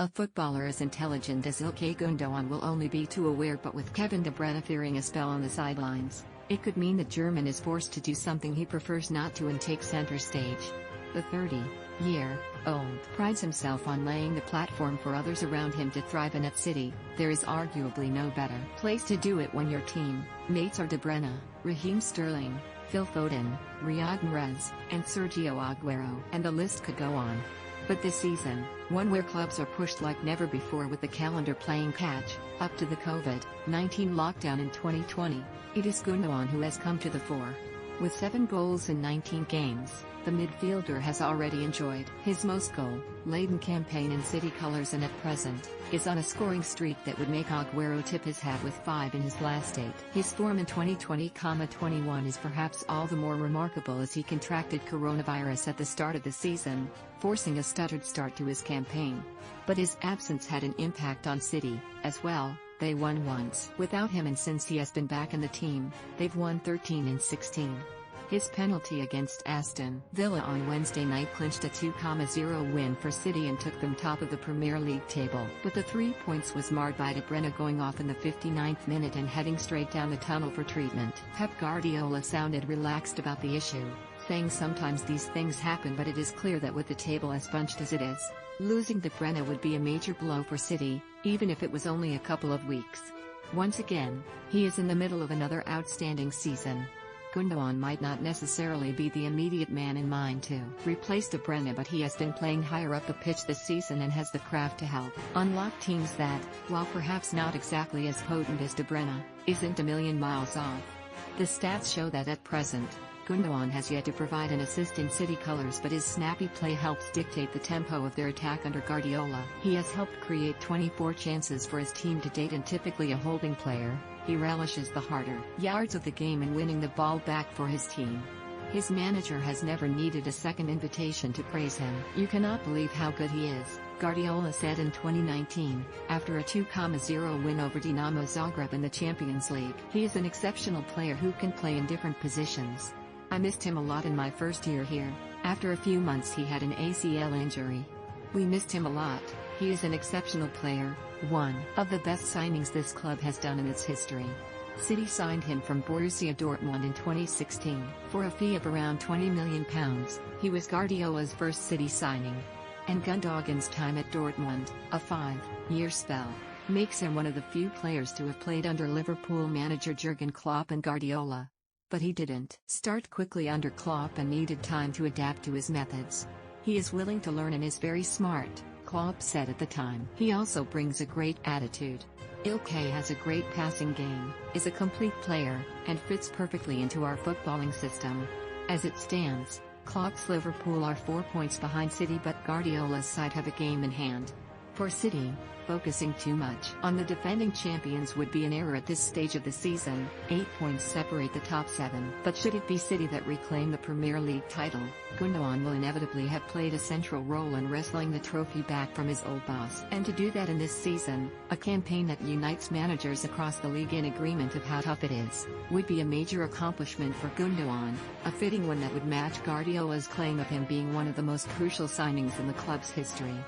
A footballer as intelligent as Ilkay Gundogan will only be too aware, but with Kevin De Bruyne fearing a spell on the sidelines, it could mean the German is forced to do something he prefers not to and take center stage. The 30-year-old prides himself on laying the platform for others around him to thrive, and at City, there is arguably no better place to do it when your team mates are De Bruyne, Raheem Sterling, Phil Foden, Riyad Mahrez, and Sergio Aguero, and the list could go on. But this season, one where clubs are pushed like never before with the calendar playing catch up to the COVID-19 lockdown in 2020, it is Gundogan who has come to the fore. With 7 goals in 19 games, the midfielder has already enjoyed his most goal-laden campaign in City colours, and at present, is on a scoring streak that would make Aguero tip his hat with 5 in his last 8. His form in 2020-21 is perhaps all the more remarkable as he contracted coronavirus at the start of the season, forcing a stuttered start to his campaign. But his absence had an impact on City, as well. They won once without him, and since he has been back in the team, they've won 13 in 16. His penalty against Aston Villa on Wednesday night clinched a 2-0 win for City and took them top of the Premier League table. But the 3 points was marred by De Bruyne going off in the 59th minute and heading straight down the tunnel for treatment. Pep Guardiola sounded relaxed about the issue, saying sometimes these things happen, but it is clear that with the table as bunched as it is, losing De Bruyne would be a major blow for City, even if it was only a couple of weeks. Once again, he is in the middle of another outstanding season. Gundogan might not necessarily be the immediate man in mind to replace De Bruyne, but he has been playing higher up the pitch this season and has the craft to help unlock teams that, while perhaps not exactly as potent as De Bruyne, isn't a million miles off. The stats show that at present, Gundogan has yet to provide an assist in City colours, but his snappy play helps dictate the tempo of their attack under Guardiola. He has helped create 24 chances for his team to date, and typically a holding player, he relishes the harder yards of the game and winning the ball back for his team. His manager has never needed a second invitation to praise him. "You cannot believe how good he is," Guardiola said in 2019, after a 2-0 win over Dinamo Zagreb in the Champions League. "He is an exceptional player who can play in different positions. I missed him a lot in my first year here. After a few months he had an ACL injury. We missed him a lot. He is an exceptional player, one of the best signings this club has done in its history." City signed him from Borussia Dortmund in 2016, for a fee of around £20 million. He was Guardiola's first City signing. And Gundogan's time at Dortmund, a 5-year spell, makes him one of the few players to have played under Liverpool manager Jurgen Klopp and Guardiola. But he didn't start quickly under Klopp and needed time to adapt to his methods. "He is willing to learn and is very smart," Klopp said at the time. "He also brings a great attitude. Ilkay has a great passing game, is a complete player, and fits perfectly into our footballing system." As it stands, Klopp's Liverpool are 4 points behind City, but Guardiola's side have a game in hand. For City, focusing too much on the defending champions would be an error at this stage of the season. 8 points separate the top 7. But should it be City that reclaim the Premier League title, Gundogan will inevitably have played a central role in wresting the trophy back from his old boss. And to do that in this season, a campaign that unites managers across the league in agreement of how tough it is, would be a major accomplishment for Gundogan, a fitting one that would match Guardiola's claim of him being one of the most crucial signings in the club's history.